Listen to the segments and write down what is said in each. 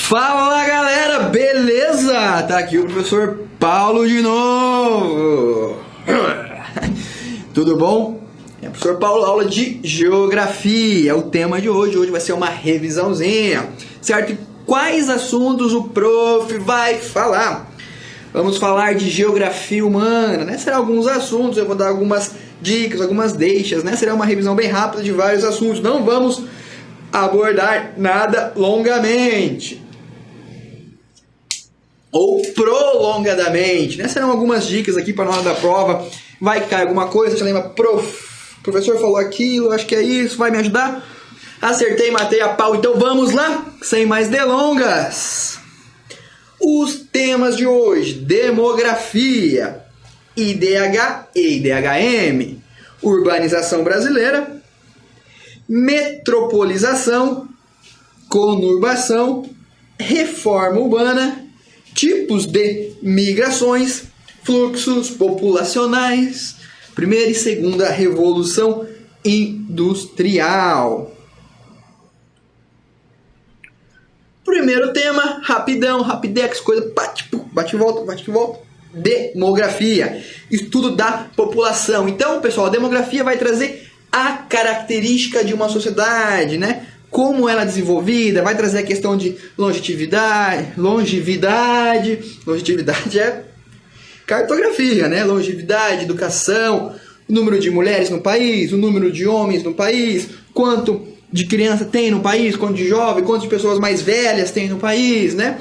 Fala galera, beleza? Tá aqui o professor Paulo de novo. Tudo bom? É o professor Paulo, aula de Geografia. O tema de hoje vai ser uma revisãozinha, certo? E quais assuntos o prof vai falar? Vamos falar de Geografia Humana, né? Serão alguns assuntos, eu vou dar algumas dicas, algumas deixas, né? Será uma revisão bem rápida de vários assuntos. Não vamos abordar nada longamente ou prolongadamente, né? Serão algumas dicas aqui para na hora da prova. Vai cair alguma coisa, você lembra, o professor falou aquilo, acho que é isso, vai me ajudar? Acertei, matei a pau, então vamos lá, sem mais delongas. Os temas de hoje: demografia, IDH e IDHM, urbanização brasileira, metropolização, conurbação, reforma urbana, tipos de migrações, fluxos populacionais, primeira e segunda revolução industrial. Primeiro tema, rapidão, rapidex, coisa bate e volta. Demografia, estudo da população. Então, pessoal, a demografia vai trazer a característica de uma sociedade, né? Como ela é desenvolvida, vai trazer a questão de longevidade é cartografia, né? Longevidade, educação, o número de mulheres no país, o número de homens no país, quanto de criança tem no país, quanto de jovem, quantas de pessoas mais velhas tem no país, né?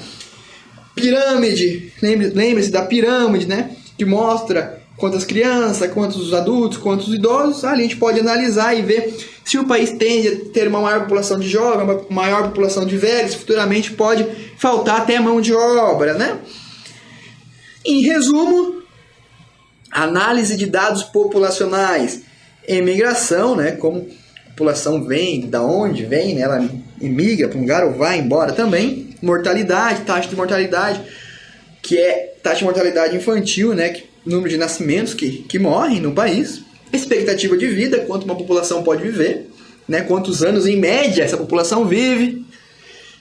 Pirâmide, lembre-se da pirâmide, né? Que mostra quantas crianças, quantos adultos, quantos idosos. Ali a gente pode analisar e ver se o país tende a ter uma maior população de jovens, uma maior população de velhos, futuramente pode faltar até mão de obra, né? Em resumo, análise de dados populacionais, imigração, né? Como a população vem, da onde vem, né? Ela imigra para um lugar ou vai embora também. Mortalidade, taxa de mortalidade, que é taxa de mortalidade infantil, né? Número de nascimentos que morrem no país. Expectativa de vida, quanto uma população pode viver, né? Quantos anos em média essa população vive.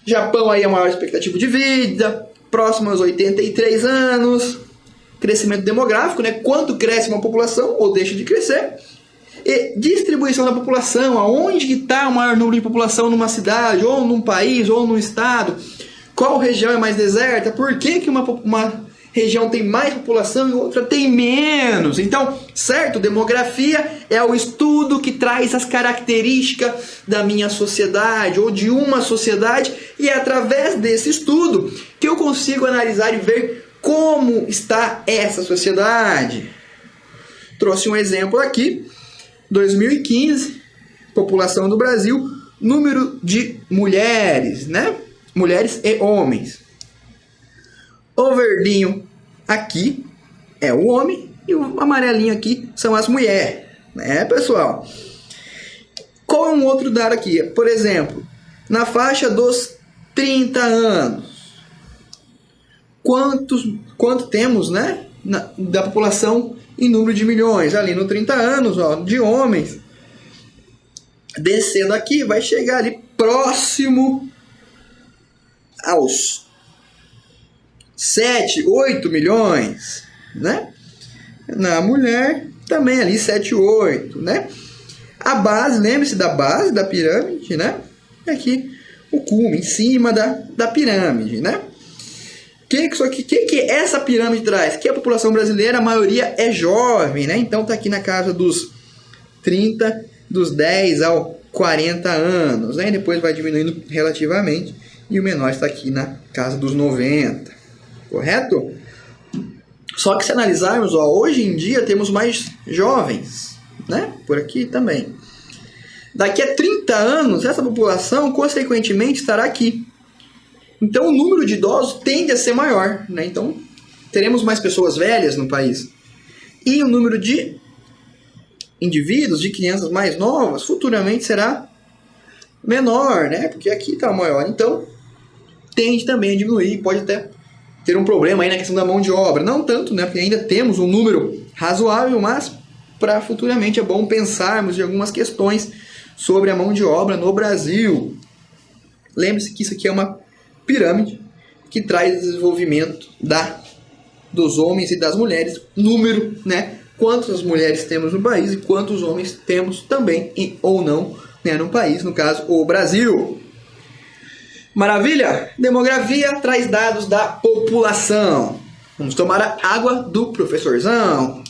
Japão aí é a maior expectativa de vida, próximo aos 83 anos. Crescimento demográfico, né? Quanto cresce uma população ou deixa de crescer. E distribuição da população, aonde está o maior número de população numa cidade, ou num país, ou num estado. Qual região é mais deserta? Por que uma região tem mais população e outra tem menos? Então, certo, demografia é o estudo que traz as características da minha sociedade ou de uma sociedade, e é através desse estudo que eu consigo analisar e ver como está essa sociedade. Trouxe um exemplo aqui, 2015, população do Brasil, número de mulheres, né? Mulheres e homens. O verdinho aqui é o homem e o amarelinho aqui são as mulheres, né, pessoal? Qual é um outro dado aqui? Por exemplo, na faixa dos 30 anos, quanto temos, né, da população em número de milhões? Ali no 30 anos, ó, de homens. Descendo aqui, vai chegar ali próximo aos 7, 8 milhões, né? Na mulher, também ali 7, 8, né? A base, lembre-se da base da pirâmide, né? Aqui, o cume, em cima da pirâmide, né? Que essa pirâmide traz? Que a população brasileira, a maioria é jovem, né? Então tá aqui na casa dos 30, dos 10 ao 40 anos, né? E depois vai diminuindo relativamente, e o menor está aqui na casa dos 90, correto? Só que se analisarmos, ó, hoje em dia temos mais jovens, né? Por aqui também. Daqui a 30 anos, essa população, consequentemente, estará aqui. Então, o número de idosos tende a ser maior, né? Então, teremos mais pessoas velhas no país. E o número de indivíduos, de crianças mais novas, futuramente será menor, né? Porque aqui está maior. Então, tende também a diminuir. Pode até ter um problema aí na questão da mão de obra. Não tanto, né? Porque ainda temos um número razoável, mas para futuramente é bom pensarmos em algumas questões sobre a mão de obra no Brasil. Lembre-se que isso aqui é uma pirâmide que traz desenvolvimento dos homens e das mulheres, número, né? Quantas mulheres temos no país e quantos homens temos também ou não, né, no país, no caso, o Brasil. Maravilha? Demografia traz dados da população. Vamos tomar a água do professorzão.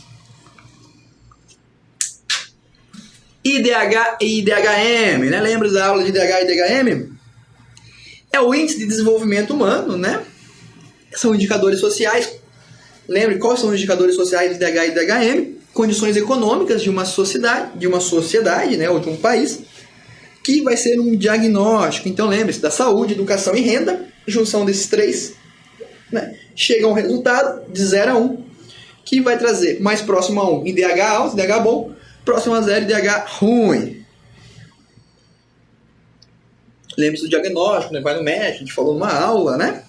IDH e IDHM, né? Lembra da aula de IDH e IDHM? É o Índice de Desenvolvimento Humano, né? São indicadores sociais. Lembre quais são os indicadores sociais de IDH e IDHM? Condições econômicas de uma sociedade, né? Ou de um país, que vai ser um diagnóstico. Então lembre-se da saúde, educação e renda. Junção desses três, né? Chega a um resultado de 0 a 1, que vai trazer mais próximo a 1 IDH alto, IDH bom, próximo a 0 IDH ruim. Lembre-se do diagnóstico, né? Vai no médico, a gente falou numa aula, né?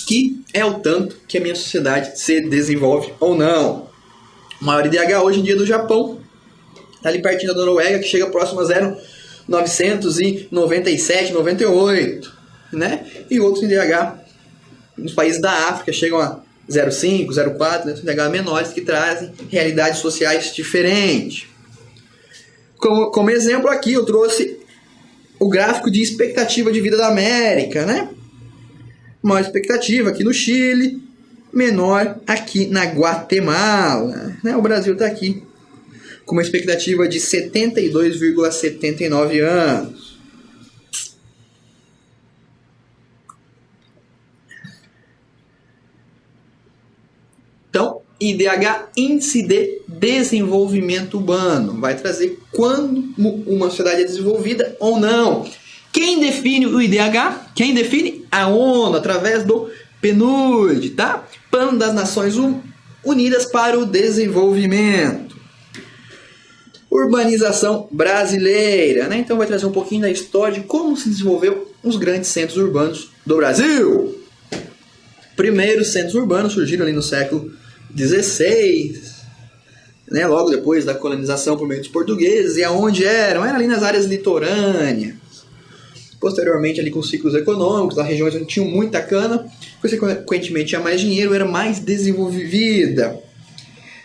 Que é o tanto que a minha sociedade se desenvolve ou não. O maior IDH hoje em dia é do Japão. Está ali pertinho da Noruega, que chega próximo a 0,997, 98. Né? E outros IDH nos países da África chegam a 0,5, 0,4, né? IDH menores que trazem realidades sociais diferentes. Como exemplo aqui eu trouxe o gráfico de expectativa de vida da América, né? Maior expectativa aqui no Chile, menor aqui na Guatemala, né? O Brasil está aqui com uma expectativa de 72,79 anos. Então, IDH, Índice de Desenvolvimento Humano, vai trazer quando uma sociedade é desenvolvida ou não. Quem define o IDH? Quem define? A ONU, através do PNUD, tá? Plano das Nações Unidas para o Desenvolvimento. Urbanização brasileira, né? Então vai trazer um pouquinho da história de como se desenvolveu os grandes centros urbanos do Brasil. Primeiros centros urbanos surgiram ali no século XVI, né? Logo depois da colonização por meio dos portugueses. E aonde eram? Era ali nas áreas litorâneas. Posteriormente, ali com os ciclos econômicos, nas regiões onde tinham muita cana, consequentemente tinha mais dinheiro, era mais desenvolvida.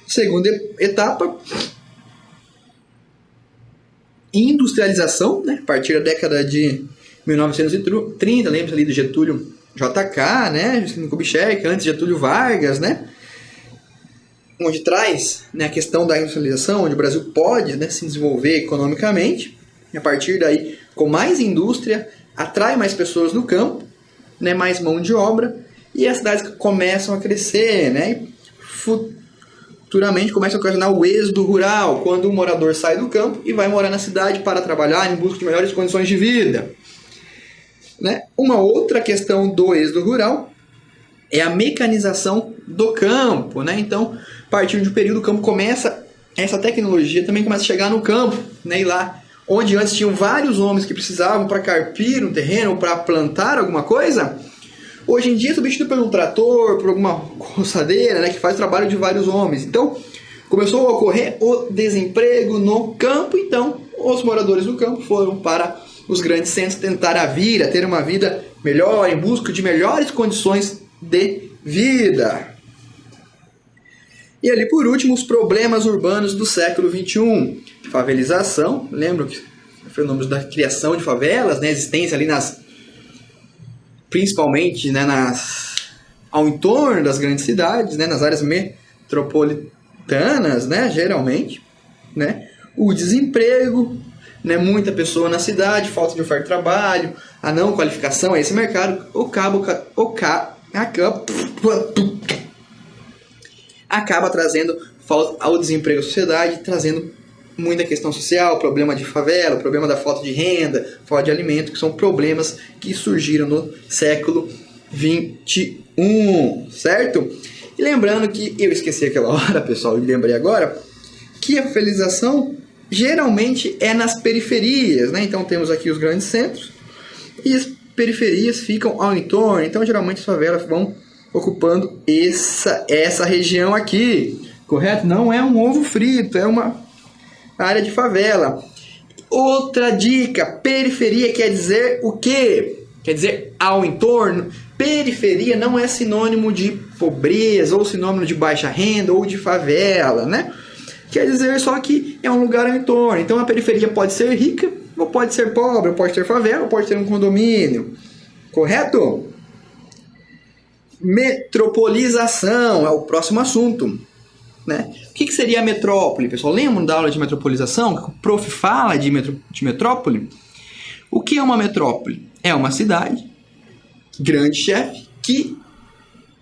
Segunda etapa, industrialização, né? A partir da década de 1930, lembra-se ali do Getúlio JK, né? Kubitschek, antes de Getúlio Vargas, né? Onde traz, né, a questão da industrialização, onde o Brasil pode, né, se desenvolver economicamente. E a partir daí, com mais indústria, atrai mais pessoas no campo, né, mais mão de obra, e as cidades começam a crescer, né, e futuramente começa a ocasionar o êxodo rural, quando o morador sai do campo e vai morar na cidade para trabalhar em busca de melhores condições de vida. Né? Uma outra questão do êxodo rural é a mecanização do campo, né? Então, a partir de um período, o campo começa, essa tecnologia também começa a chegar no campo, né? E lá, onde antes tinham vários homens que precisavam para carpir um terreno ou para plantar alguma coisa, hoje em dia é substituído por um trator, por alguma roçadeira, né? Que faz o trabalho de vários homens. Então, começou a ocorrer o desemprego no campo, então os moradores do campo foram para os grandes centros tentar ter uma vida melhor, em busca de melhores condições de vida. E ali por último, os problemas urbanos do século XXI. Favelização, lembram que fenômenos da criação de favelas, né, existência ali principalmente, né, ao entorno das grandes cidades, né, nas áreas metropolitanas, né, geralmente, né, o desemprego, né, muita pessoa na cidade, falta de oferta de trabalho, a não qualificação a esse mercado, acaba trazendo falta ao desemprego à sociedade, trazendo muita questão social, problema de favela, problema da falta de renda, falta de alimento, que são problemas que surgiram no século XXI, certo? E lembrando que eu esqueci aquela hora, pessoal, e lembrei agora, que a favelização geralmente é nas periferias, né? Então temos aqui os grandes centros e as periferias ficam ao entorno. Então geralmente as favelas vão ocupando essa região aqui, correto? Não é um ovo frito, é uma área de favela. Outra dica, periferia quer dizer o quê? Quer dizer ao entorno. Periferia não é sinônimo de pobreza, ou sinônimo de baixa renda, ou de favela, né? Quer dizer só que é um lugar ao entorno. Então a periferia pode ser rica, ou pode ser pobre, ou pode ser favela, ou pode ser um condomínio. Correto? Metropolização é o próximo assunto, né? O que seria a metrópole, pessoal? Lembram da aula de metropolização? Que o prof fala de metrópole? O que é uma metrópole? É uma cidade, grande chefe, que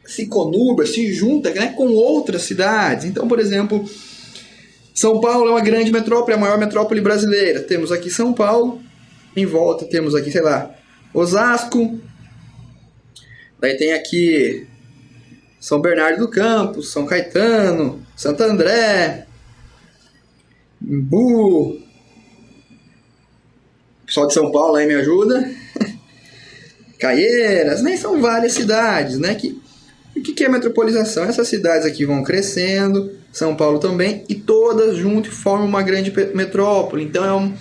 se conurba, se junta, né, com outras cidades. Então, por exemplo, São Paulo é uma grande metrópole, a maior metrópole brasileira. Temos aqui São Paulo, em volta temos aqui, sei lá, Osasco. Daí tem aqui São Bernardo do Campo, São Caetano, Santo André, Imbu. O pessoal de São Paulo aí me ajuda. Caieiras, né? São várias cidades, né? O que é metropolização? Essas cidades aqui vão crescendo, São Paulo também, e todas juntas formam uma grande metrópole. Então é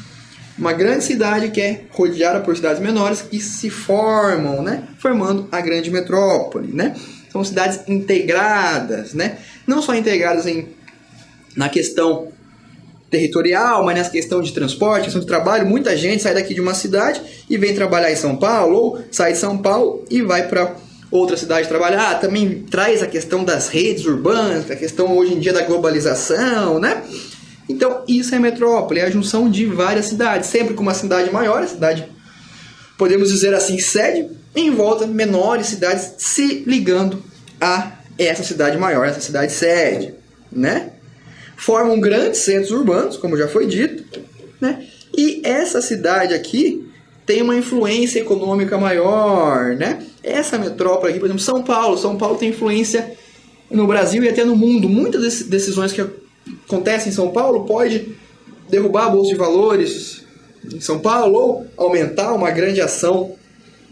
uma grande cidade que é rodeada por cidades menores que se formam, né? Formando a grande metrópole, né? São cidades integradas, né? Não só integradas na questão territorial, mas nessa questão de transporte, questão de trabalho. Muita gente sai daqui de uma cidade e vem trabalhar em São Paulo, ou sai de São Paulo e vai para outra cidade trabalhar. Também traz a questão das redes urbanas, a questão hoje em dia da globalização, né? Então isso é metrópole, é a junção de várias cidades, sempre com uma cidade maior, a cidade, podemos dizer assim, sede, em volta menores cidades se ligando a essa cidade maior, essa cidade sede, né? Formam grandes centros urbanos, como já foi dito, né? E essa cidade aqui tem uma influência econômica maior, né? Essa metrópole aqui, por exemplo, São Paulo tem influência no Brasil e até no mundo. Muitas decisões que acontecem em São Paulo pode derrubar a bolsa de valores em São Paulo ou aumentar uma grande ação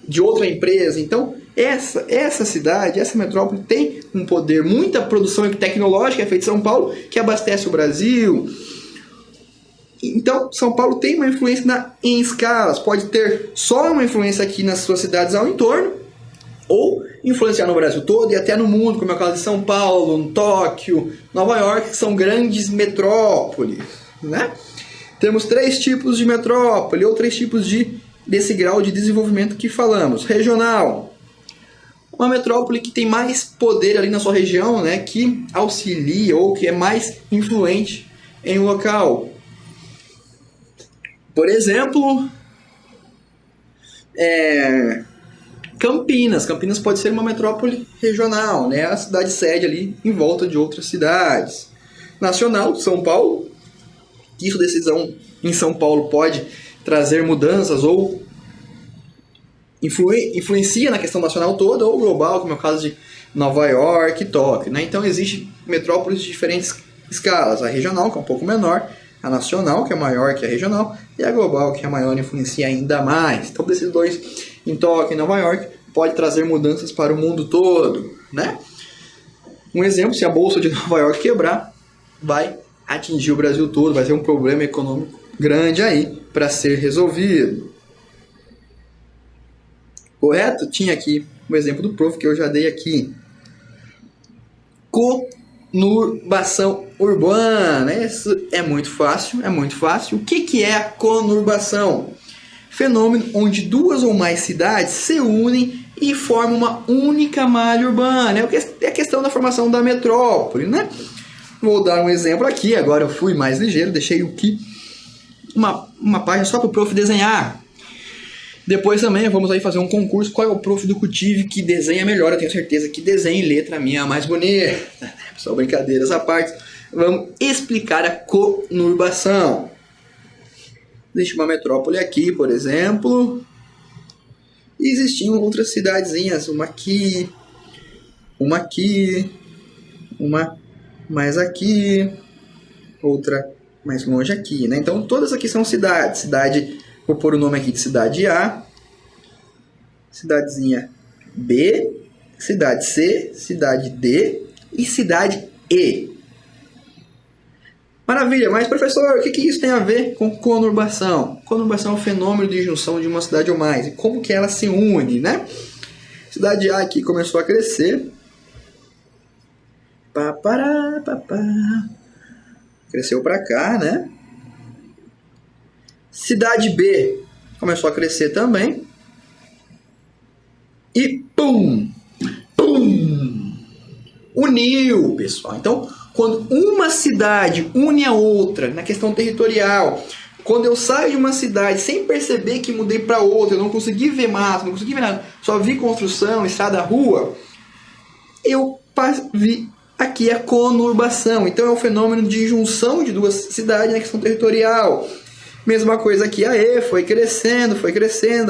de outra empresa. Então, essa cidade, essa metrópole tem um poder, muita produção tecnológica é feita em São Paulo, que abastece o Brasil. Então, São Paulo tem uma influência em escalas, pode ter só uma influência aqui nas suas cidades ao entorno, ou influenciar no Brasil todo e até no mundo, como é o caso de São Paulo, Tóquio, Nova York, que são grandes metrópoles, né? Temos 3 tipos de metrópole, ou 3 tipos desse grau de desenvolvimento que falamos. Regional, uma metrópole que tem mais poder ali na sua região, né, que auxilia ou que é mais influente em um local. Por exemplo, Campinas. Campinas pode ser uma metrópole regional, né, a cidade sede ali em volta de outras cidades. Nacional, São Paulo. Isso, decisão em São Paulo pode trazer mudanças ou influencia na questão nacional toda ou global, como é o caso de Nova York e Tóquio, né? Então existem metrópoles de diferentes escalas. A regional, que é um pouco menor, a nacional, que é maior que a regional, e a global, que é maior e influencia ainda mais. Então esses dois, em Tóquio e Nova York, pode trazer mudanças para o mundo todo, né? Um exemplo, se a bolsa de Nova York quebrar, vai atingir o Brasil todo, vai ser um problema econômico grande aí para ser resolvido. Correto? Tinha aqui o exemplo do prof que eu já dei aqui. Conurbação urbana. Isso é muito fácil, é muito fácil. O que é a conurbação? Fenômeno onde 2 ou mais cidades se unem e formam uma única malha urbana. É a questão da formação da metrópole, né? Vou dar um exemplo aqui. Agora eu fui mais ligeiro, deixei aqui uma página só para o prof desenhar. Depois também vamos aí fazer um concurso. Qual é o prof do Cultive que desenha melhor? Eu tenho certeza que desenha em letra minha mais bonita. Só brincadeiras à parte. Vamos explicar a conurbação. Existe uma metrópole aqui, por exemplo. Existiam outras cidadezinhas. Uma aqui. Uma mais aqui. Outra mais longe aqui, né? Então todas aqui são cidades. Vou pôr o nome aqui de cidade A, cidadezinha B, cidade C, cidade D e cidade E. Maravilha, mas professor, o que isso tem a ver com conurbação? Conurbação é um fenômeno de junção de uma cidade ou mais. E como que ela se une, né? Cidade A aqui começou a crescer. Cresceu para cá, né? Cidade B começou a crescer também. E pum! Pum! Uniu, pessoal. Então, quando uma cidade une a outra na questão territorial, quando eu saio de uma cidade sem perceber que mudei para outra, eu não consegui ver mato, não consegui ver nada, só vi construção, estrada, rua, eu vi aqui a conurbação. Então é um fenômeno de junção de duas cidades na questão territorial. Mesma coisa aqui, a E foi crescendo,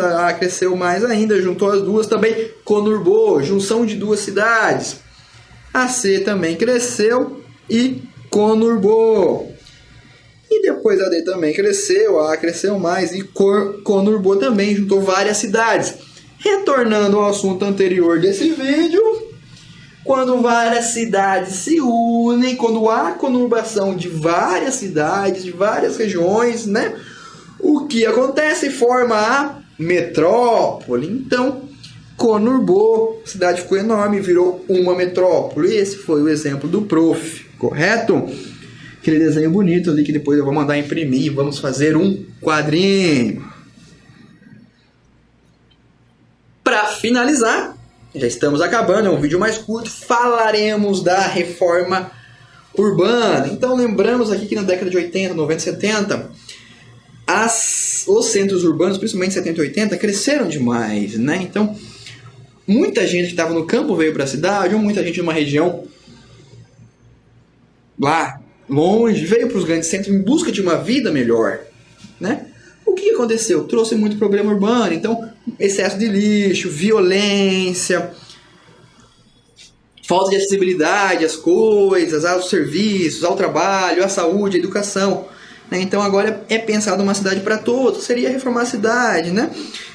a A cresceu mais ainda, juntou as duas também, conurbou, junção de duas cidades. A C também cresceu e conurbou. E depois a D também cresceu, a cresceu mais e conurbou também, juntou várias cidades. Retornando ao assunto anterior desse vídeo, quando várias cidades se unem, quando há conurbação de várias cidades, de várias regiões, né? O que acontece? Forma a metrópole. Então, conurbou, a cidade ficou enorme, virou uma metrópole. Esse foi o exemplo do prof, correto? Aquele desenho bonito ali que depois eu vou mandar imprimir. Vamos fazer um quadrinho. Para finalizar, já estamos acabando, é um vídeo mais curto, falaremos da reforma urbana. Então lembramos aqui que na década de 80, 90, 70, os centros urbanos, principalmente 70 e 80, cresceram demais, né? Então, muita gente que estava no campo veio para a cidade, ou muita gente de uma região lá longe, veio para os grandes centros em busca de uma vida melhor, né? O que aconteceu? Trouxe muito problema urbano, então excesso de lixo, violência, falta de acessibilidade às coisas, aos serviços, ao trabalho, à saúde, à educação, né? Então agora é pensado uma cidade para todos, seria reformar a cidade, né?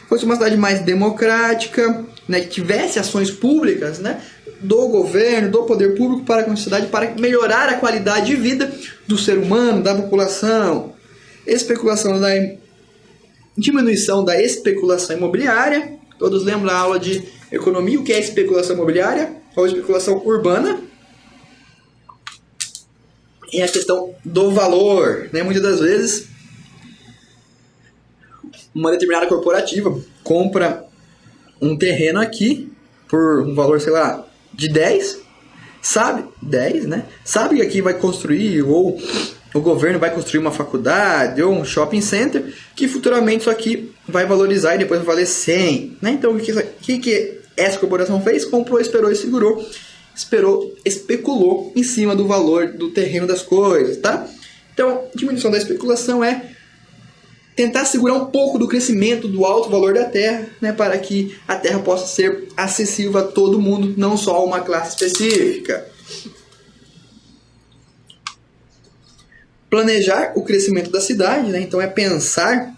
Fosse uma cidade mais democrática, né? Que tivesse ações públicas, né? Do governo, do poder público para a cidade, para melhorar a qualidade de vida do ser humano, da população. Diminuição da especulação imobiliária. Todos lembram da aula de economia, o que é especulação imobiliária ou especulação urbana? É a questão do valor, né? Muitas das vezes uma determinada corporativa compra um terreno aqui por um valor, sei lá, de 10, sabe? 10, né? Sabe que aqui vai construir, ou o governo vai construir uma faculdade, ou um shopping center, que futuramente isso aqui vai valorizar e depois vai valer 100, né? Então, o que essa corporação fez? Comprou, esperou e segurou. Especulou em cima do valor do terreno das coisas, tá? Então, diminuição da especulação é tentar segurar um pouco do crescimento do alto valor da terra, né, para que a terra possa ser acessível a todo mundo, não só a uma classe específica. Planejar o crescimento da cidade, né, então é pensar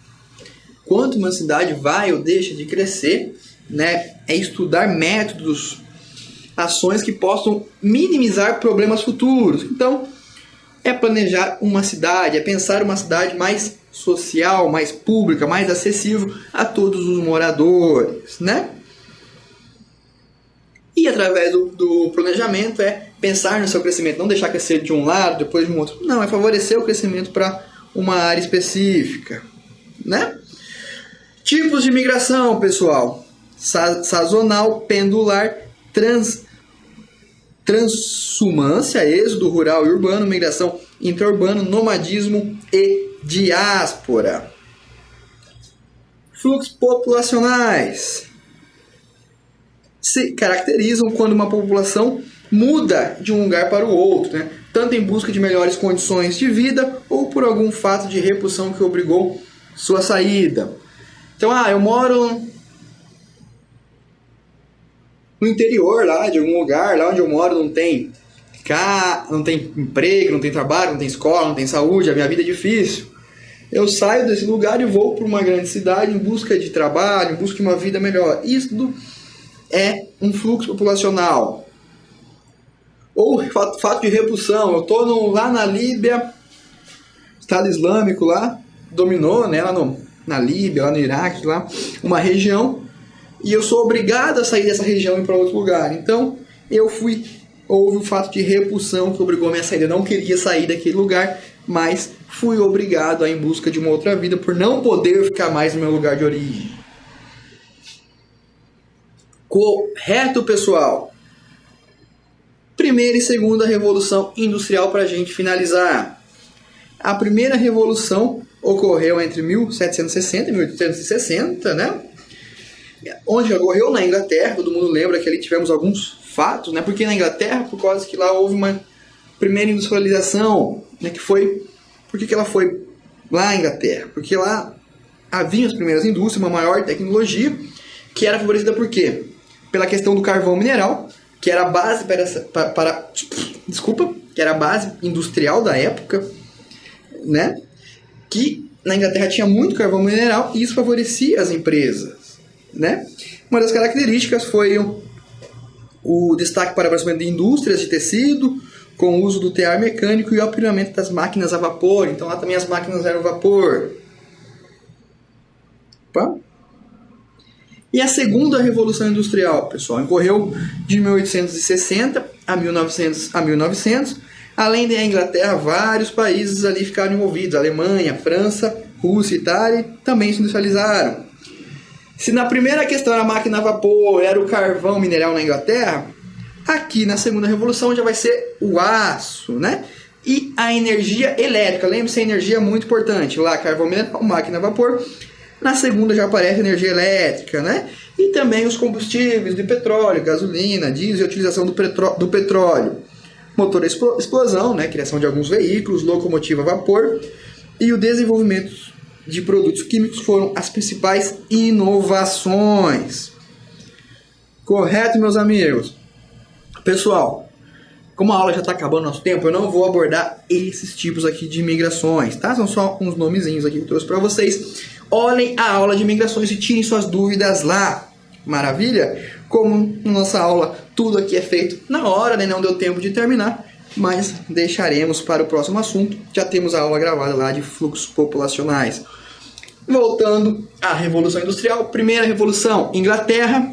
quanto uma cidade vai ou deixa de crescer, né, é estudar métodos, ações que possam minimizar problemas futuros. Então, é planejar uma cidade, é pensar uma cidade mais social, mais pública, mais acessível a todos os moradores, né? E através do planejamento é pensar no seu crescimento, não deixar crescer de um lado, depois de um outro. Não, é favorecer o crescimento para uma área específica, né? Tipos de migração, pessoal. Sazonal, pendular, transumância, êxodo rural e urbano, migração intra-urbano, nomadismo e diáspora. Fluxos populacionais se caracterizam quando uma população muda de um lugar para o outro, né? Tanto em busca de melhores condições de vida ou por algum fato de repulsão que obrigou sua saída. Então, eu moro no interior lá de algum lugar, lá onde eu moro não tem emprego, não tem trabalho, não tem escola, não tem saúde, a minha vida é difícil. Eu saio desse lugar e vou para uma grande cidade em busca de trabalho, em busca de uma vida melhor. Isso é um fluxo populacional. Ou fato de repulsão. Eu estou lá na Líbia, Estado Islâmico lá dominou, né, lá na Líbia, lá no Iraque, lá, uma região, e eu sou obrigado a sair dessa região e ir para outro lugar. Então, houve o fato de repulsão que obrigou a minha saída. Eu não queria sair daquele lugar, mas fui obrigado a ir em busca de uma outra vida por não poder ficar mais no meu lugar de origem. Correto, pessoal? Primeira e segunda revolução industrial para a gente finalizar. A primeira revolução ocorreu entre 1760 e 1860, né? Onde ocorreu na Inglaterra. Todo mundo lembra que ali tivemos alguns fatos, né? Porque na Inglaterra, por causa que lá houve uma primeira industrialização, né? Por que ela foi lá na Inglaterra? Porque lá havia as primeiras indústrias, uma maior tecnologia, que era favorecida por quê? Pela questão do carvão mineral, que era a base que era a base industrial da época, né? Que na Inglaterra tinha muito carvão mineral e isso favorecia as empresas, né? Uma das características foi o destaque para o aparecimento de indústrias de tecido, com o uso do tear mecânico e o aprimoramento das máquinas a vapor. Então lá também as máquinas eram vapor. Opa. E a segunda revolução industrial, pessoal, ocorreu de 1860 a 1900. Além da Inglaterra, vários países ali ficaram envolvidos. Alemanha, França, Rússia, Itália também se industrializaram. Se na primeira questão era a máquina a vapor, era o carvão mineral na Inglaterra, aqui na segunda revolução já vai ser o aço, né? E a energia elétrica. Lembre-se, a energia é muito importante. Lá, carvão mineral, máquina a vapor. Na segunda já aparece a energia elétrica, né? E também os combustíveis de petróleo, gasolina, diesel e a utilização do petróleo. Motor a explosão, né? Criação de alguns veículos, locomotiva a vapor e o desenvolvimento de produtos químicos foram as principais inovações. Correto, meus amigos? Pessoal, como a aula já está acabando nosso tempo, eu não vou abordar esses tipos aqui de imigrações, tá? São só uns nomezinhos aqui que eu trouxe para vocês. Olhem a aula de imigrações e tirem suas dúvidas lá. Maravilha? Como na nossa aula tudo aqui é feito na hora, né? Não deu tempo de terminar, mas deixaremos para o próximo assunto. Já temos a aula gravada lá de fluxos populacionais. Voltando à Revolução Industrial. Primeira revolução, Inglaterra.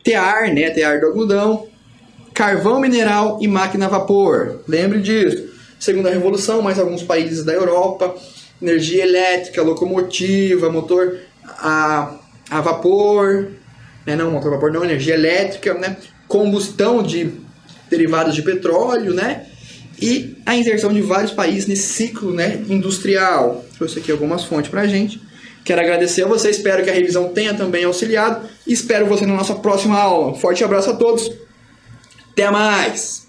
Tear, né? Tear do algodão. Carvão mineral e máquina a vapor. Lembre disso. Segunda revolução, mais alguns países da Europa. Energia elétrica, locomotiva, motor a vapor, né? Não, motor a vapor não, energia elétrica, né? Combustão de derivados de petróleo, né? E a inserção de vários países nesse ciclo, né, industrial. Trouxe aqui algumas fontes pra gente. Quero agradecer a você, espero que a revisão tenha também auxiliado. Espero você na nossa próxima aula. Um forte abraço a todos. Até mais!